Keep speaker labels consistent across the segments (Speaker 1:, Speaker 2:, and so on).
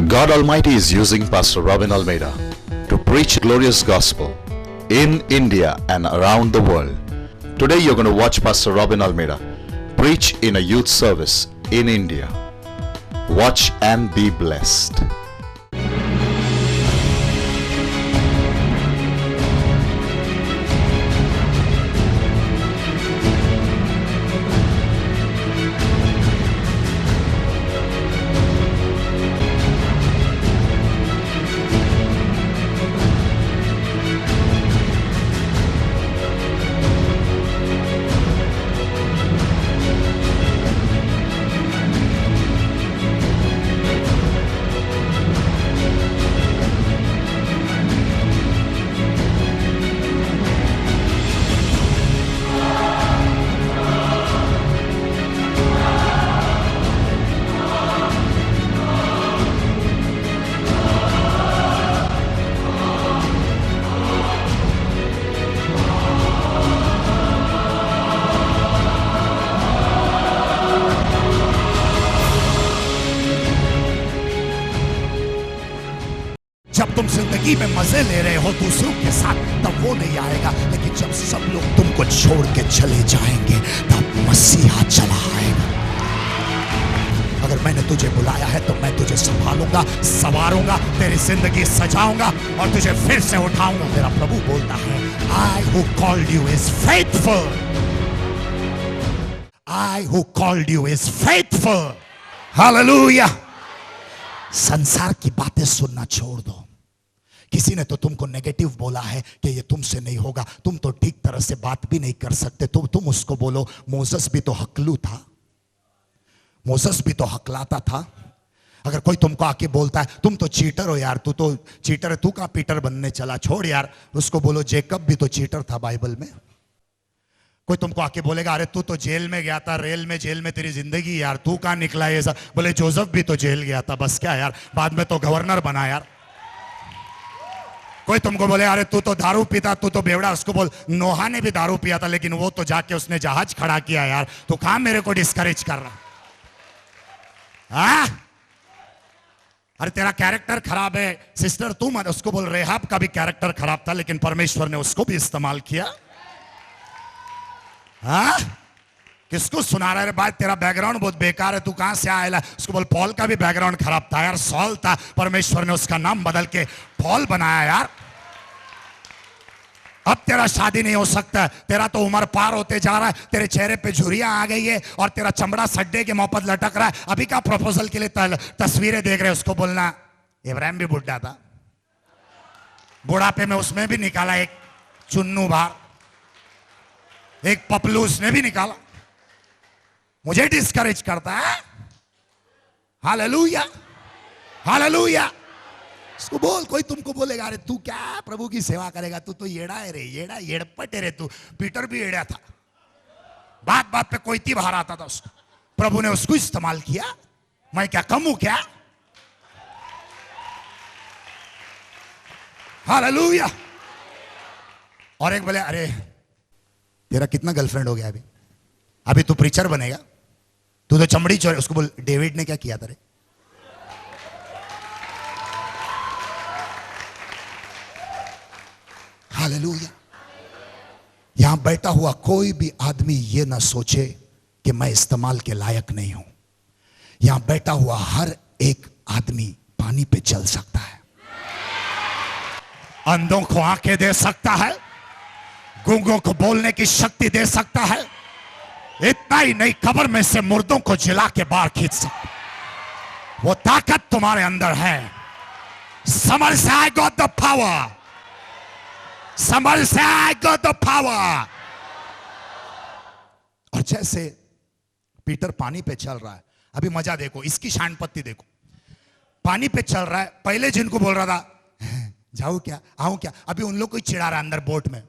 Speaker 1: God Almighty is using Pastor Robin Almeida to preach glorious gospel in India and around the world. Today you're going to watch Pastor Robin Almeida preach in a youth service in India. Watch and be blessed.
Speaker 2: जब तुम जिंदगी में मजे ले रहे हो दूसरों के साथ, तब वो नहीं आएगा। लेकिन जब सब लोग तुमको छोड़ के चले जाएंगे, तब मसीहा चला आएगा। अगर मैंने तुझे बुलाया है तो मैं तुझे संभालूंगा, संवारूंगा, तेरी जिंदगी सजाऊंगा और तुझे फिर से उठाऊंगा। मेरा प्रभु बोलता है, I who called you is faithful. I who called you is faithful. Hallelujah. संसार की बातें सुनना छोड़ दो। किसी ने तो तुमको नेगेटिव बोला है कि ये तुमसे नहीं होगा, तुम तो ठीक तरह से बात भी नहीं कर सकते, तो तुम उसको बोलो मोसेस भी तो हकलू था, मोसेस भी तो हकलाता था। अगर कोई तुमको आके बोलता है तुम तो चीटर हो यार, तू तो चीटर है, तू कहां पीटर बनने चला, छोड़ यार, उसको बोलो जेकब भी तो चीटर था बाइबल में। कोई तुमको आके बोलेगा अरे तू तो जेल में गया था, रेल में जेल में तेरी जिंदगी यार, तू कहां निकला ये सब, बोले जोसेफ भी तो जेल गया था, बस क्या यार, बाद में तो गवर्नर बना यार। कोई तुमको बोले अरे तू तो दारू पीता, तू तो बेवड़ा, उसको बोल नोहा ने भी दारू पिया था लेकिन वो तो जाके उसने जहाज खड़ा किया यार, तू कहां मेरे को डिस्करेज कर रहा। हाँ? अरे तेरा कैरेक्टर खराब है सिस्टर, तू मत, उसको बोल रेहाब का भी कैरेक्टर खराब था लेकिन परमेश्वर ने उसको भी इस्तेमाल किया। हाँ? किसको सुना रहा है भाई, तेरा बैकग्राउंड बहुत बेकार है, तू कहां से आया। उसको बोल पॉल का भी बैकग्राउंड खराब था यार, सॉल था, परमेश्वर ने उसका नाम बदल के पॉल बनाया यार। अब तेरा शादी नहीं हो सकता, तेरा तो उम्र पार होते जा रहा है, तेरे चेहरे पे झुर्रियां आ गई है और तेरा चमड़ा सड्डे के मोहब्बत लटक रहा है। अभी का प्रपोजल के लिए तस्वीरें देख रहे, उसको बोलना इब्राहिम भी बुढ़ा था, बुढ़ापे में उसमें भी निकाला एक चुन्नू बाहर, एक पपलू उसने भी निकाला, मुझे डिस्करेज करता है। Hallelujah, hallelujah. उसको बोल, कोई तुमको बोलेगा अरे तू क्या प्रभु की सेवा करेगा, तू तो येड़ा है रे, येड़ा येड़पट है रे तू, पीटर भी येड़ा था, बात बात पे कोई बाहर आता था उसको, प्रभु ने उसको इस्तेमाल किया। मैं क्या कम हूं क्या? हालेलुया। और एक बोले अरे तेरा कितना गर्लफ्रेंड हो गया अभी, अभी तू प्रीचर बनेगा, तू तो चमड़ी चोर। उसको बोल डेविड ने क्या किया था रे। हालेलुया। यहां बैठा हुआ कोई भी आदमी ये ना सोचे कि मैं इस्तेमाल के लायक नहीं हूं। यहां बैठा हुआ हर एक आदमी पानी पे चल सकता है, अंधों को आंखें दे सकता है, गूंगों को बोलने की शक्ति दे सकता है, इतना ही नहीं कब्र में से मुर्दों को जिला के बाहर खींच सकता। वो ताकत तुम्हारे अंदर है। समझ से आई गॉट द पावर, समझ से आई गॉट द पावर। और जैसे पीटर पानी पे चल रहा है, अभी मजा देखो, इसकी शानपत्ती देखो, पानी पे चल रहा है। पहले जिनको बोल रहा था जाऊं क्या, आऊं क्या, अभी उन लोग को चिढ़ा रहा है अंदर बोट में।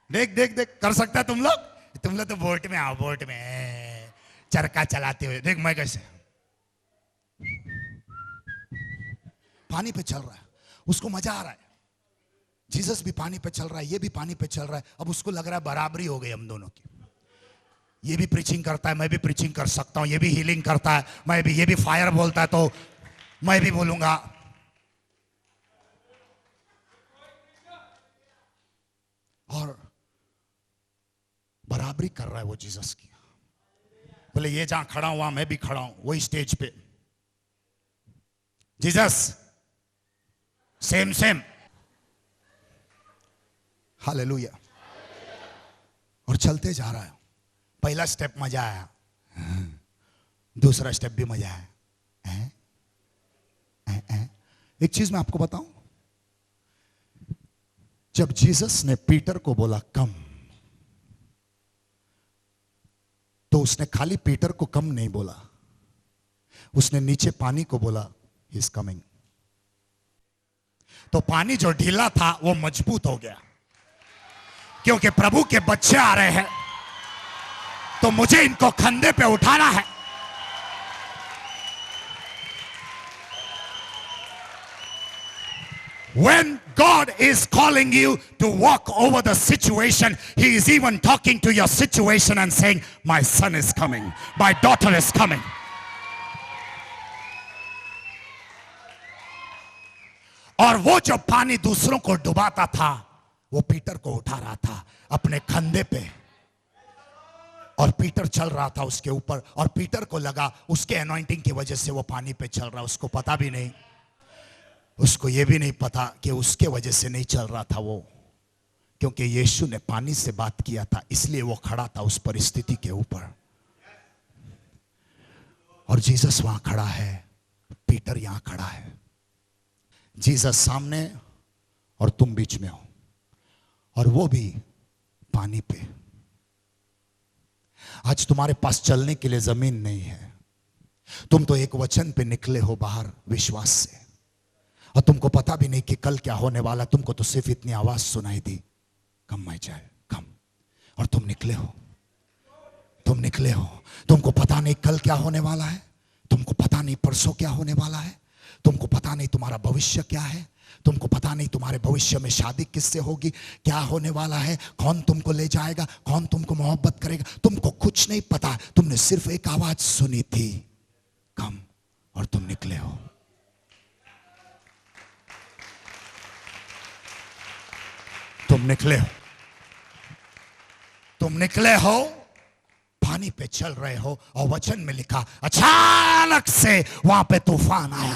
Speaker 2: देख देख देख, कर सकता है तुम लोग तो बोट में आओ, बोट में चरखा चलाते हुए देख मैं कैसे पानी पे चल रहा है, उसको मजा आ रहा है। जीसस भी पानी पे चल रहा है, ये भी पानी पे चल रहा है। अब उसको लग रहा है बराबरी हो गई हम दोनों की। ये भी प्रीचिंग करता है, मैं भी प्रीचिंग कर सकता हूं, ये भी हीलिंग करता है, मैं भी, ये भी फायर बोलता है तो मैं भी बोलूंगा। और बराबरी कर रहा है वो जीसस की। बोले ये जहां खड़ा हूं वहां मैं भी खड़ा हूं, वही स्टेज पे जीसस सेम सेम। हालेलुया। और चलते जा रहा है। पहला स्टेप मजा आया, दूसरा स्टेप भी मजा आया। एक चीज मैं आपको बताऊं, जब जीसस ने पीटर को बोला कम, तो उसने खाली पीटर को कम नहीं बोला, उसने नीचे पानी को बोला ही इज कमिंग। तो पानी जो ढीला था वो मजबूत हो गया, क्योंकि प्रभु के बच्चे आ रहे हैं तो मुझे इनको कंधे पे उठाना है। When God is calling you to walk over the situation, He is even talking to your situation and saying, my son is coming, my daughter is coming. और वो जो पानी दूसरों को डुबाता था, वो पीटर को उठा रहा था अपने कंधे पे, और पीटर चल रहा था उसके ऊपर, और पीटर को लगा उसके अनॉइंटिंग की वजह से वो पानी पे चल रहा, उसको पता भी नहीं, उसको ये भी नहीं पता कि उसके वजह से नहीं चल रहा था वो, क्योंकि यीशु ने पानी से बात किया था, इसलिए वो खड़ा था उस परिस्थिति के ऊपर। और जीसस वहां खड़ा है, पीटर यहां खड़ा है। जीसस सामने और तुम बीच में हो, और वो भी पानी पे। आज तुम्हारे पास चलने के लिए जमीन नहीं है, तुम तो एक वचन पे निकले हो बाहर विश्वास से, और तुमको पता भी नहीं कि कल क्या होने वाला। तुमको तो सिर्फ इतनी आवाज सुनाई दी, कम माय चाइल्ड कम, और तुम निकले हो, तुम निकले हो। तुमको पता नहीं कल क्या होने वाला है, तुमको पता नहीं परसों क्या होने वाला है, तुमको पता नहीं तुम्हारा भविष्य क्या है, तुमको पता नहीं तुम्हारे भविष्य में शादी किससे होगी, क्या होने वाला है, कौन तुमको ले जाएगा, कौन तुमको मोहब्बत करेगा, तुमको कुछ नहीं पता। तुमने सिर्फ एक आवाज सुनी थी, कम, और तुम निकले हो। तुम निकले हो, तुम निकले हो, पानी पे चल रहे हो, और वचन में लिखा अचानक से वहां पे तूफान आया।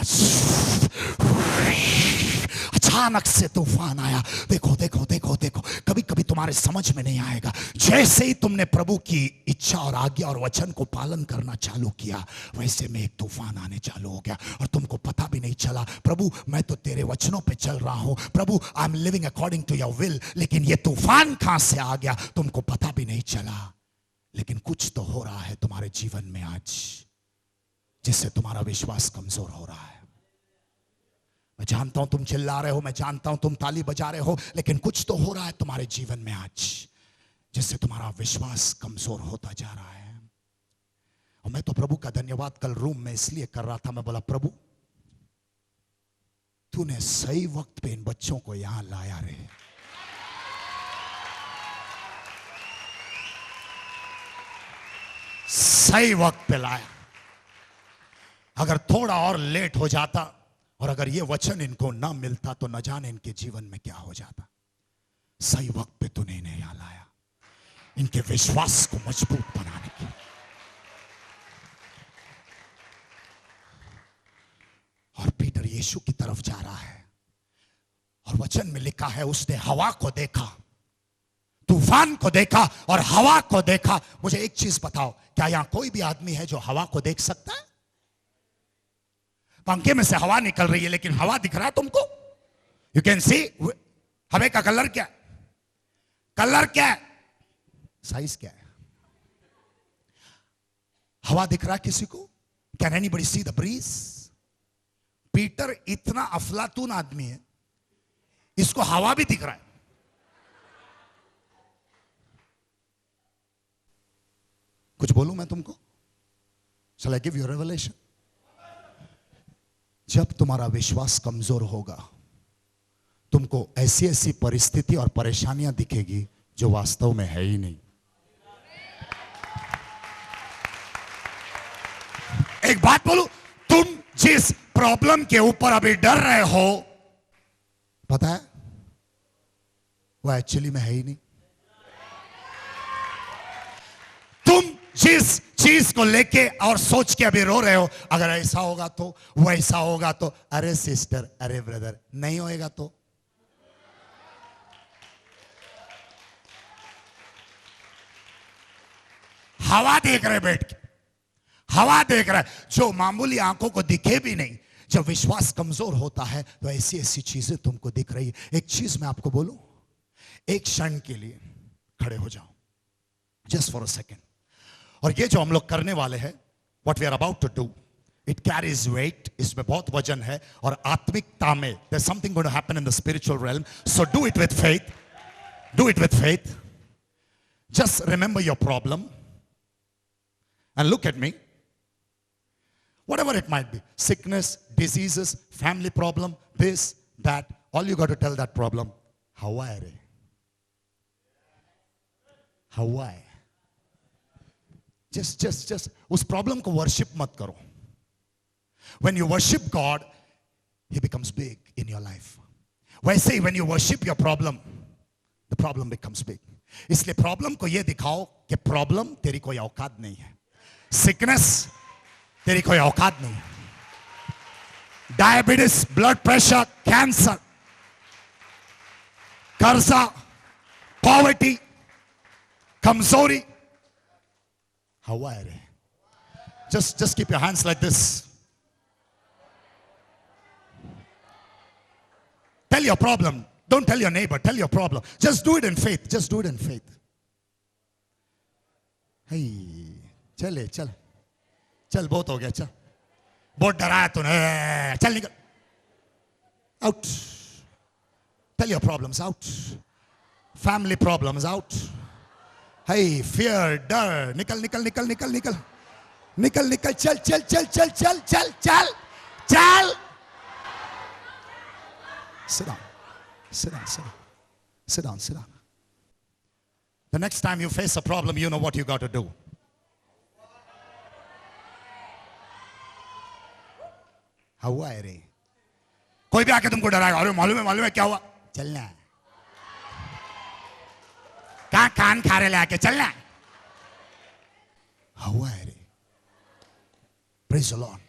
Speaker 2: अचानक से तूफान आया। देखो देखो देखो देखो, कभी कभी तुम्हारे समझ में नहीं आएगा, जैसे ही तुमने प्रभु की इच्छा और आज्ञा और वचन को पालन करना चालू किया, वैसे में एक तूफान आने चालू हो गया, और तुमको पता भी नहीं चला। प्रभु मैं तो तेरे वचनों पे चल रहा हूं, प्रभु I am living according to your will, लेकिन ये तूफान कहां से आ गया तुमको पता भी नहीं चला। लेकिन कुछ तो हो रहा है तुम्हारे जीवन में आज, जिससे तुम्हारा विश्वास कमजोर हो रहा है। मैं जानता हूं तुम चिल्ला रहे हो, मैं जानता हूं तुम ताली बजा रहे हो, लेकिन कुछ तो हो रहा है तुम्हारे जीवन में आज, जिससे तुम्हारा विश्वास कमजोर होता जा रहा है। और मैं तो प्रभु का धन्यवाद कल रूम में इसलिए कर रहा था, मैं बोला प्रभु तूने सही वक्त पे इन बच्चों को यहां लाया रे। सही वक्त पे लाया। अगर थोड़ा और लेट हो जाता, और अगर ये वचन इनको ना मिलता, तो न जाने इनके जीवन में क्या हो जाता। सही वक्त पे तूने इन्हें यहां लाया, इनके विश्वास को मजबूत बनाने की। और पीटर यीशु की तरफ जा रहा है, और वचन में लिखा है उसने हवा को देखा, तूफान को देखा और हवा को देखा। मुझे एक चीज बताओ, क्या यहां कोई भी आदमी है जो हवा को देख सकता है? पंखे में से हवा निकल रही है, लेकिन हवा दिख रहा है तुमको? You can see. हवा का कलर क्या है? कलर क्या है? साइज क्या है? हवा दिख रहा है किसी को? Can anybody see the breeze? Peter इतना अफलातून आदमी है, इसको हवा भी दिख रहा है। कुछ बोलूं मैं तुमको? Shall I give you a revelation? जब तुम्हारा विश्वास कमजोर होगा, तुमको ऐसी ऐसी परिस्थिति और परेशानियां दिखेगी जो वास्तव में है ही नहीं। एक बात बोलूं, तुम जिस प्रॉब्लम के ऊपर अभी डर रहे हो, पता है वो एक्चुअली में है ही नहीं। तुम जिस चीज को लेके और सोच के अभी रो रहे हो, अगर ऐसा होगा तो, वैसा होगा तो, अरे सिस्टर, अरे ब्रदर, नहीं होएगा तो हवा देख रहे बैठ के, हवा देख रहा है जो मामूली आंखों को दिखे भी नहीं। जब विश्वास कमजोर होता है तो ऐसी ऐसी चीजें तुमको दिख रही है। एक चीज मैं आपको बोलूं, एक क्षण के लिए खड़े हो जाओ, जस्ट फॉर अ सेकेंड। और ये जो हम लोग करने वाले हैं, what we are about to do, it carries weight, इसमें बहुत वजन है। और आत्मिकता में there is something going to happen in the spiritual realm, so do it with faith, do it with faith. Just remember your problem and look at me. Whatever it might be, sickness, diseases, family problem, this, that, all you got to tell that problem, how are you? How are you? Just उस problem को worship मत करो. When you worship God, He becomes big in your life. वैसे ही when you worship your problem, the problem becomes big. इसलिए problem को ये दिखाओ कि problem तेरी कोई औकात नहीं है. सिकनेस तेरी कोई औकात नहीं, डायबिटीज, ब्लड प्रेशर, कैंसर, कर्जा, पॉवर्टी, कमजोरी, हवा है रे। just keep your hands like this. Tell your problem. Don't tell your neighbor, tell your problem. Just do it in faith. Just do it in faith. Hey, चले चल चल, बहुत हो गया, चल, बहुत डराया तूने, चल निकल, out. Tell your problems out, family problems out, hey, fear, डर, निकल निकल निकल निकल निकल निकल निकल, चल चल चल चल चल चल चल चल। Sit down, sit down, sit down, sit down, sit down. The next time you face a problem, you know what you got to do. हुआ है रे, कोई भी आके तुमको डराएगा, अरे मालूम है क्या हुआ, चलना, कहां कान खा रहे ले आके, चलना, हुआ है रे। Praise the Lord.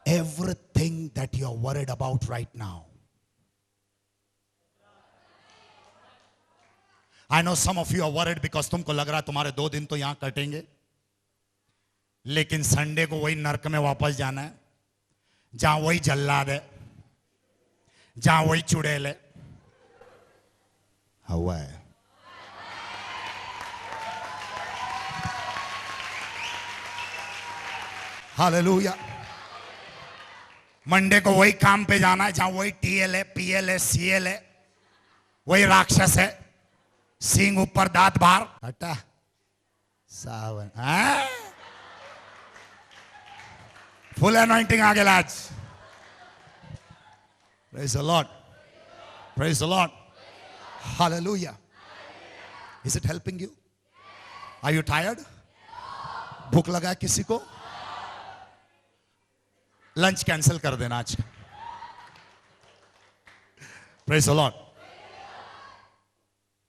Speaker 2: Everything that you are worried about right now, I know some of you are worried because तुमको लग रहा है तुम्हारे 2 दिन तो यहां कटेंगे, लेकिन संडे को वही नरक में वापस जाना है, जहां वही जल्लाद है, जहां वही चुड़ैल है। हुआ है, हालेलुया। मंडे को वही काम पे जाना है, जहां वही टीएल है, पीएल है, सीएल है, वही राक्षस है, सींग ऊपर दांत बाहर, हटा सावन, फुल अनॉइंटिंग आ गया आज। Praise the Lord. Praise the Lord. Hallelujah. Is it helping you? Are you tired? भूख लगा है किसी को? लंच कैंसिल कर देना आज। Praise the Lord.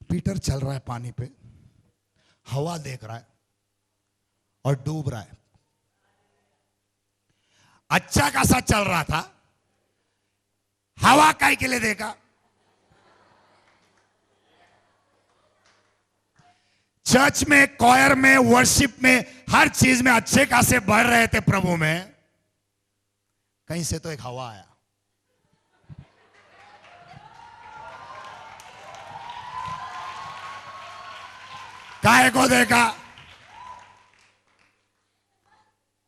Speaker 2: पीटर चल रहा है पानी पे, हवा देख रहा है और डूब रहा है। अच्छा खासा चल रहा था, हवा काय के लिए देखा? चर्च में, कॉयर में, वर्शिप में, हर चीज में अच्छे खासे बढ़ रहे थे प्रभु में, कहीं से तो एक हवा आया। काय को देखा?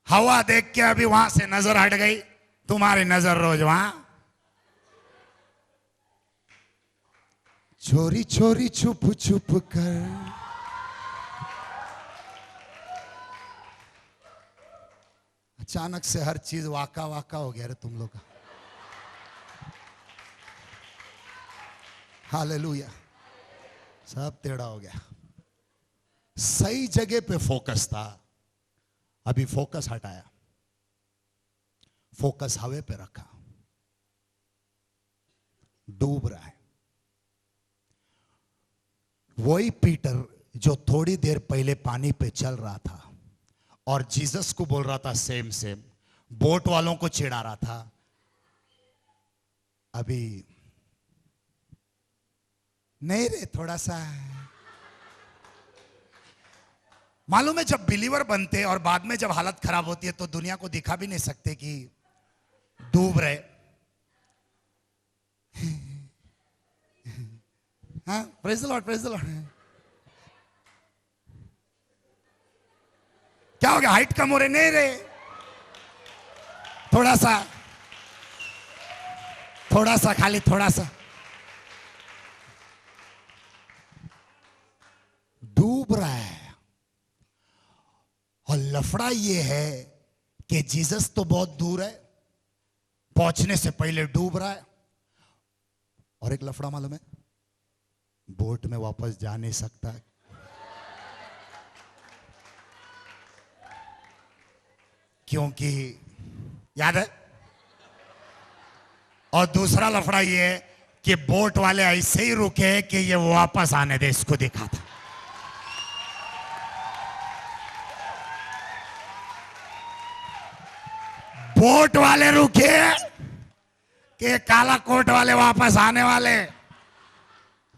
Speaker 2: हवा देख के अभी वहां से नजर हट गई, तुम्हारी नजर रोज वहां। चोरी चोरी छुप छुप कर, अचानक से हर चीज वाका वाका हो गया रे तुम लोग का। हालेलुया, सब टेढ़ा हो गया। सही जगह पे फोकस था, अभी फोकस हटाया। फोकस हवे पे रखा, डूब रहा है। वही पीटर जो थोड़ी देर पहले पानी पे चल रहा था और जीसस को बोल रहा था सेम सेम, बोट वालों को चिढ़ा रहा था, अभी नहीं रे थोड़ा सा। मालूम है जब बिलीवर बनते और बाद में जब हालत खराब होती है तो दुनिया को दिखा भी नहीं सकते कि डूब रहे। हाँ, praise the Lord, praise the Lord. क्या हो गया, हाइट कम हो रहे? नहीं रे, थोड़ा सा खाली थोड़ा सा। डूब रहा है। और लफड़ा ये है कि जीसस तो बहुत दूर है, पहुंचने से पहले डूब रहा है। और एक लफड़ा मालूम है, बोट में वापस जा नहीं सकता है। क्योंकि याद है। और दूसरा लफड़ा ये है कि बोट वाले ऐसे ही रुके कि ये वापस आने दे, इसको देखा था। बोट वाले रुके कि काला कोट वाले वापस आने वाले।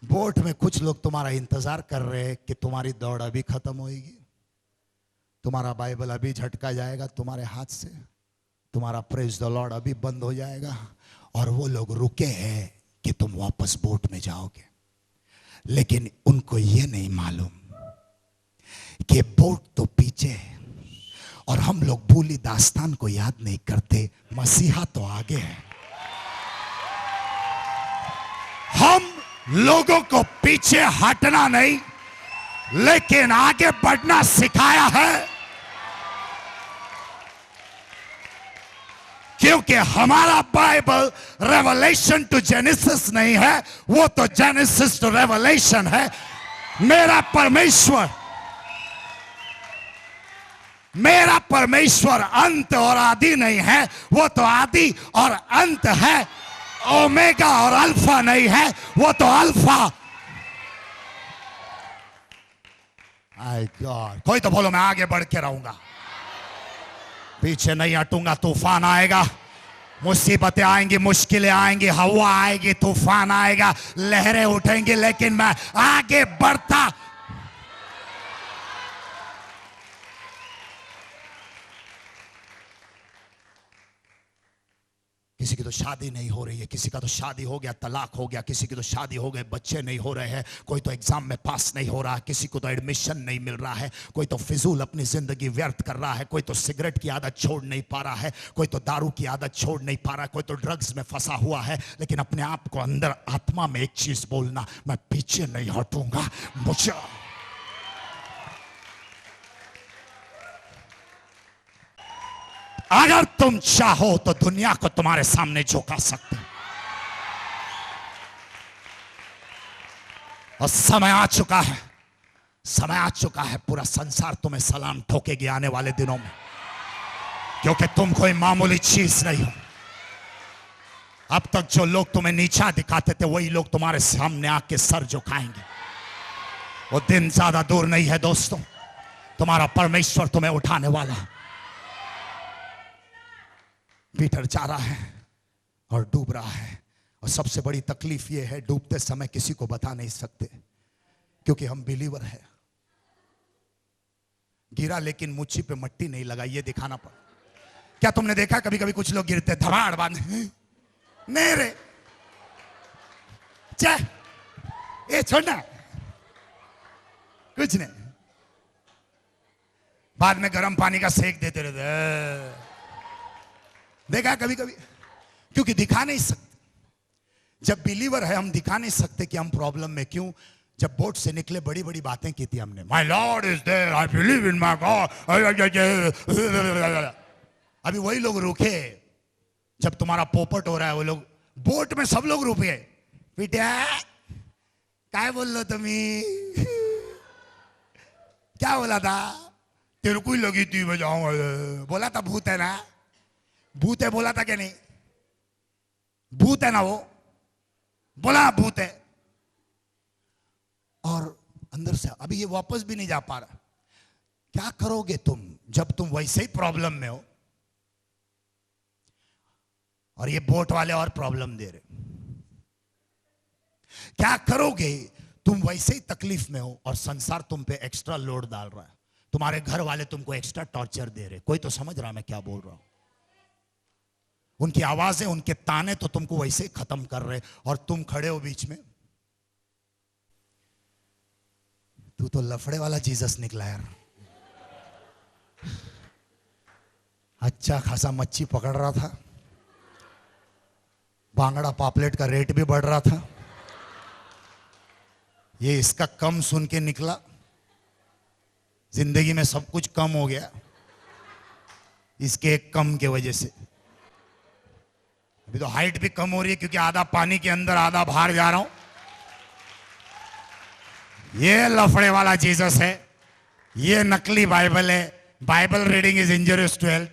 Speaker 2: बोट में कुछ लोग तुम्हारा इंतजार कर रहे हैं कि तुम्हारी दौड़ अभी खत्म होगी, तुम्हारा बाइबल अभी झटका जाएगा तुम्हारे हाथ से, तुम्हारा प्रेज द लॉर्ड अभी बंद हो जाएगा। और वो लोग रुके हैं कि तुम वापस बोट में जाओगे, लेकिन उनको ये नहीं मालूम कि बोट तो पीछे है और हम लोग भूली दास्तान को याद नहीं करते, मसीहा तो आगे है। हम लोगों को पीछे हटना नहीं लेकिन आगे बढ़ना सिखाया है, क्योंकि हमारा बाइबल रेवलेशन टू जेनेसिस नहीं है, वो तो जेनेसिस टू रेवलेशन है। मेरा परमेश्वर अंत और आदि नहीं है, वो तो आदि और अंत है। ओमेगा और अल्फा नहीं है, वो तो अल्फा। आई गॉड, कोई तो बोलो मैं आगे बढ़ के रहूंगा, पीछे नहीं हटूंगा। तूफान आएगा, मुसीबतें आएंगी, मुश्किलें आएंगी, हवा आएगी, तूफान आएगा, लहरें उठेंगी, लेकिन मैं आगे बढ़ता। किसी की तो शादी नहीं हो रही है, किसी का तो शादी हो गया तलाक हो गया, किसी की तो शादी हो गए बच्चे नहीं हो रहे हैं, कोई तो एग्जाम में पास नहीं हो रहा है, किसी को तो एडमिशन नहीं मिल रहा है, कोई तो फिजूल अपनी जिंदगी व्यर्थ कर रहा है, कोई तो सिगरेट की आदत छोड़ नहीं पा रहा है, कोई तो दारू की आदत छोड़ नहीं पा रहा है, कोई तो ड्रग्स में फंसा हुआ है। लेकिन अपने आप को अंदर आत्मा में एक चीज बोलना, मैं पीछे नहीं हटूंगा। मुझे अगर तुम चाहो तो दुनिया को तुम्हारे सामने झुका सकते, और समय आ चुका है, समय आ चुका है। पूरा संसार तुम्हें सलाम ठोकेगी आने वाले दिनों में, क्योंकि तुम कोई मामूली चीज नहीं हो। अब तक जो लोग तुम्हें नीचा दिखाते थे वही लोग तुम्हारे सामने आके सर झुकाएंगे। वो दिन ज्यादा दूर नहीं है दोस्तों, तुम्हारा परमेश्वर तुम्हें उठाने वाला है। पीटर जा रहा है और डूब रहा है, और सबसे बड़ी तकलीफ यह है डूबते समय किसी को बता नहीं सकते, क्योंकि हम बिलीवर है। गिरा लेकिन मुच्छी पे मट्टी नहीं लगा, ये दिखाना पड़ा। क्या तुमने देखा कभी कभी कुछ लोग गिरते धड़ाड़ बांध, नहीं रे चाह ये छोड़ना, कुछ नहीं, बाद में गर्म पानी का सेक देते रहते। देखा कभी कभी, क्योंकि दिखा नहीं सकते। जब बिलीवर है हम दिखा नहीं सकते कि हम प्रॉब्लम में क्यों। जब बोट से निकले बड़ी बड़ी बातें की थी हमने, my lord is there, I believe in my God. अभी वही लोग रुके जब तुम्हारा पोपट हो रहा है। वो लोग बोट में सब लोग रुके, बेटा क्या बोल लो तुम्हें, क्या बोला था, तेरे को ही लगी थी मैं जाऊंगा, बोला था भूत है ना। भूत है बोला था कि नहीं? भूत है ना वो, बोला भूत है। और अंदर से अभी ये वापस भी नहीं जा पा रहा। क्या करोगे तुम जब तुम वैसे ही प्रॉब्लम में हो और ये बोट वाले और प्रॉब्लम दे रहे? क्या करोगे तुम वैसे ही तकलीफ में हो और संसार तुम पे एक्स्ट्रा लोड डाल रहा है, तुम्हारे घर वाले तुमको एक्स्ट्रा टॉर्चर दे रहे? कोई तो समझ रहा मैं क्या बोल रहा हूं? उनकी आवाजें, उनके ताने तो तुमको वैसे ही खत्म कर रहे और तुम खड़े हो बीच में। तू तो लफड़े वाला जीसस निकला यार। अच्छा खासा मच्छी पकड़ रहा था, बांगड़ा पापलेट का रेट भी बढ़ रहा था, ये इसका कम सुन के निकला। जिंदगी में सब कुछ कम हो गया इसके एक कम के वजह से। अभी तो हाइट भी कम हो रही है क्योंकि आधा पानी के अंदर आधा बाहर जा रहा हूं। ये लफड़े वाला जीसस है, ये नकली बाइबल है। Bible reading is injurious to health.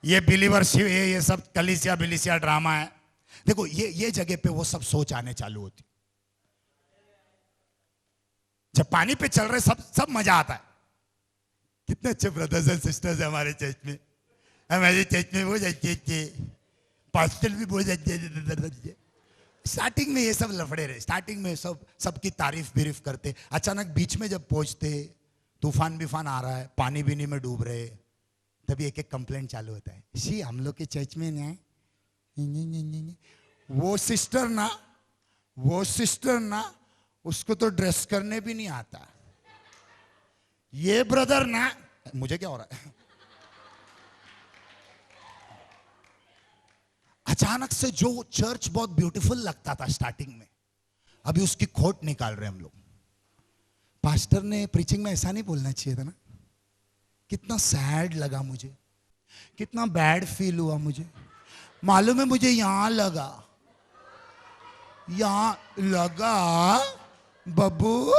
Speaker 2: ये बिलीवरशिप, ये सब कलीसिया बिलीसिया ड्रामा है। देखो ये जगह पे वो सब सोच आने चालू होती। जब पानी पे चल रहे सब मजा आता है। कितने अच्छे ब्रदर्स एंड सिस्टर्स है हमारे चर्च में। हमारे चर्च में बहुत अच्छे पास्टर भी बहुत अच्छे। स्टार्टिंग में ये सब लफड़े रहे, स्टार्टिंग में सबकी तारीफ बिरीफ करते। अचानक बीच में जब पहुंचते, तूफान बिफान आ रहा है, पानी बीनी में डूब रहे, तभी एक एक कंप्लेंट चालू होता है। शी हम लोग के चर्च में नहीं, वो सिस्टर ना उसको तो ड्रेस करने भी नहीं आता। ये ब्रदर ना, मुझे क्या हो रहा है? अचानक से जो चर्च बहुत ब्यूटीफुल लगता था स्टार्टिंग में, अभी उसकी खोट निकाल रहे हम लोग। पास्टर ने प्रीचिंग में ऐसा नहीं बोलना चाहिए था ना। कितना सैड लगा मुझे, कितना बैड फील हुआ मुझे। मालूम है मुझे यहां लगा बब्बू,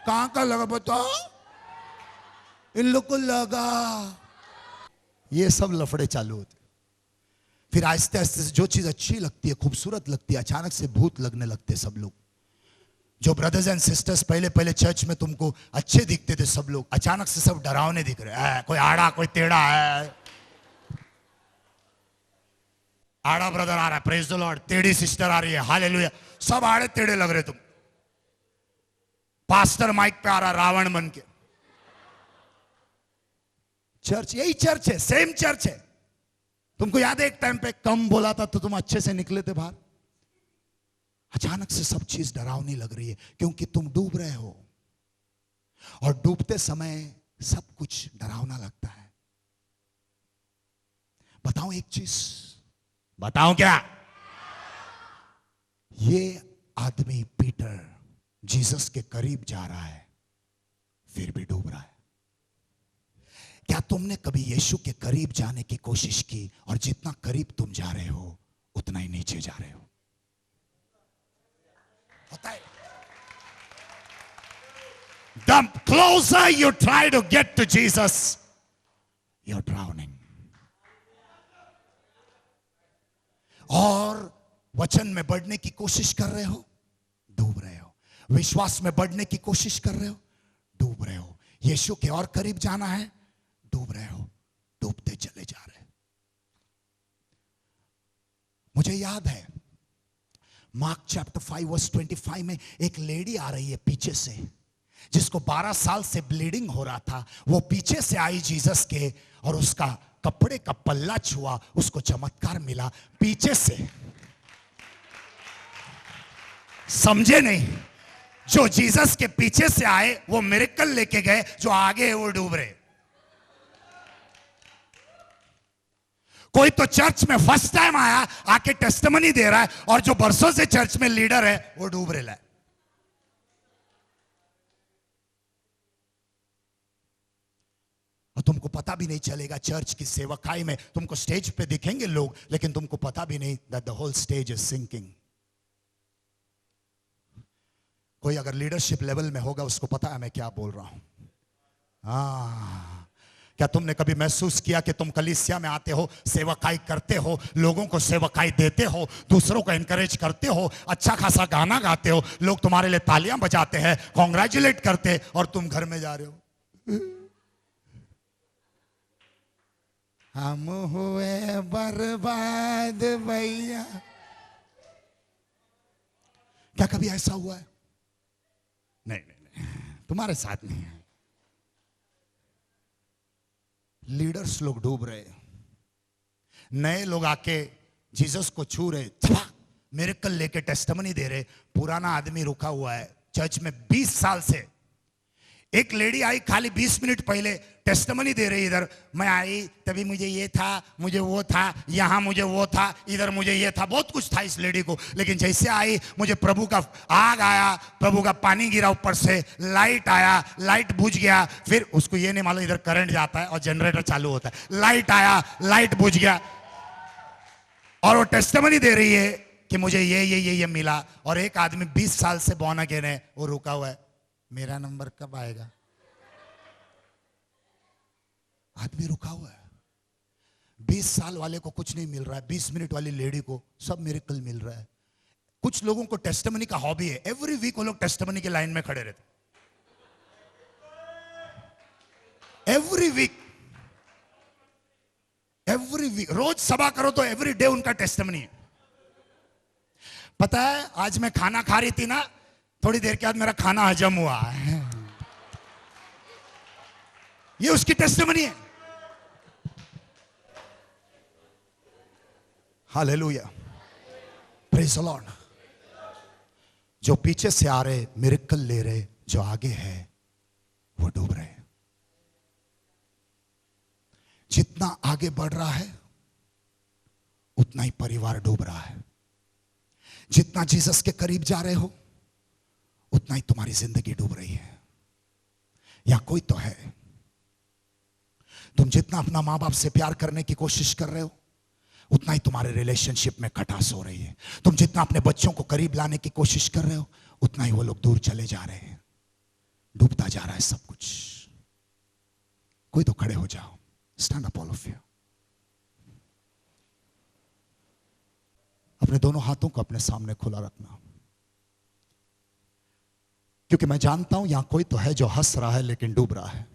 Speaker 2: कहां का लगा बताओ? इन लोग को लगा। ये सब लफड़े चालू होते। फिर आहिस्ते आहिस्ते से जो चीज अच्छी लगती है, खूबसूरत लगती है, अचानक से भूत लगने लगते सब लोग। जो ब्रदर्स एंड सिस्टर्स पहले चर्च में तुमको अच्छे दिखते थे सब लोग, अचानक से सब डरावने दिख रहे हैं। कोई आड़ा कोई टेढ़ा है। आड़ा ब्रदर आ रहा है, प्रेज द लॉर्ड। टेढ़ी सिस्टर आ रही है, हालेलुया। सब आड़े टेढ़े लग रहे तुम। पास्टर माइक पे आ रहा रावण बन के। चर्च यही चर्च है, सेम चर्च है। तुमको याद है एक टाइम पे कम बोला था तो तुम अच्छे से निकले थे बाहर। अचानक से सब चीज डरावनी लग रही है क्योंकि तुम डूब रहे हो, और डूबते समय सब कुछ डरावना लगता है। बताऊं एक चीज, बताऊं क्या? ये आदमी पीटर जीसस के करीब जा रहा है, फिर भी डूब रहा है। क्या तुमने कभी यीशु के करीब जाने की कोशिश की और जितना करीब तुम जा रहे हो उतना ही नीचे जा रहे हो? होता है। The closer you try to get to Jesus, you're drowning. और वचन में बढ़ने की कोशिश कर रहे हो, डूब रहे हो। विश्वास में बढ़ने की कोशिश कर रहे हो, डूब रहे हो। यीशु के और करीब जाना है, डूब रहे हो, डूबते चले जा रहे हो। मुझे याद है मार्क चैप्टर 5 वर्स 25 में एक लेडी आ रही है पीछे से, जिसको 12 साल से ब्लीडिंग हो रहा था। वो पीछे से आई जीसस के और उसका कपड़े का पल्ला छुआ, उसको चमत्कार मिला पीछे से। समझे नहीं? जो जीसस के पीछे से आए वो मिरेकल लेके गए, जो आगे है वो डूब रहे। कोई तो चर्च में फर्स्ट टाइम आया, आके टेस्टिमनी दे रहा है, और जो बरसों से चर्च में लीडर है वो डूब रहा है। और तुमको पता भी नहीं चलेगा। चर्च की सेवकाई में तुमको स्टेज पे दिखेंगे लोग, लेकिन तुमको पता भी नहीं that the whole stage is sinking। कोई अगर लीडरशिप लेवल में होगा उसको पता है मैं क्या बोल रहा हूं। क्या तुमने कभी महसूस किया कि तुम कलीसिया में आते हो, सेवकाई करते हो, लोगों को सेवकाई देते हो, दूसरों को एनकरेज करते हो, अच्छा खासा गाना गाते हो, लोग तुम्हारे लिए तालियां बजाते हैं, कॉन्ग्रेचुलेट करते, और तुम घर में जा रहे हो, हम हुए बर्बाद भैया। क्या कभी ऐसा हुआ है? नहीं नहीं नहीं, तुम्हारे साथ नहीं है। लीडर्स लोग डूब रहे, नए लोग आके जीसस को छू रहे, मिरेकल लेके टेस्टिमनी दे रहे, पुराना आदमी रुका हुआ है चर्च में 20 साल से। एक लेडी आई खाली 20 मिनट पहले, टेस्टिमनी दे रही, इधर मैं आई तभी मुझे ये था, मुझे वो था, यहां मुझे वो था, इधर मुझे ये था, बहुत कुछ था इस लेडी को। लेकिन जैसे आई, मुझे प्रभु का आग आया, प्रभु का पानी गिरा ऊपर से, लाइट आया, लाइट बुझ गया, फिर उसको ये नहीं मालूम इधर करंट जाता है और जनरेटर चालू होता है, लाइट आया, लाइट बुझ गया, और वो टेस्टिमनी दे रही है कि मुझे ये मिला। और एक आदमी 20 साल से बॉर्न अगेन है, वो रुका हुआ है, मेरा नंबर कब आएगा? आदमी रुका हुआ है। 20 साल वाले को कुछ नहीं मिल रहा है, 20 मिनट वाली लेडी को सब मिरेकल मिल रहा है। कुछ लोगों को टेस्टिमनी का हॉबी है, एवरी वीक वो लोग टेस्टिमनी के लाइन में खड़े रहते, एवरी वीक रोज सभा करो तो एवरी डे उनका टेस्टिमनी है। पता है, आज मैं खाना खा रही थी ना, थोड़ी देर के बाद मेरा खाना हजम हुआ है, ये उसकी टेस्टिमनी है। Hallelujah, praise the Lord. जो पीछे से आ रहे मिरेकल ले रहे, जो आगे है वो डूब रहे। जितना आगे बढ़ रहा है उतना ही परिवार डूब रहा है। जितना जीसस के करीब जा रहे हो उतना ही तुम्हारी जिंदगी डूब रही है। या कोई तो है, तुम जितना अपना मां बाप से प्यार करने की कोशिश कर रहे हो उतना ही तुम्हारे रिलेशनशिप में खटास हो रही है। तुम जितना अपने बच्चों को करीब लाने की कोशिश कर रहे हो उतना ही वो लोग दूर चले जा रहे हैं। डूबता जा रहा है सब कुछ। कोई तो खड़े हो जाओ, stand up all of you. अपने दोनों हाथों को अपने सामने खुला रखना, क्योंकि मैं जानता हूं यहां कोई तो है जो हंस रहा है लेकिन डूब रहा है।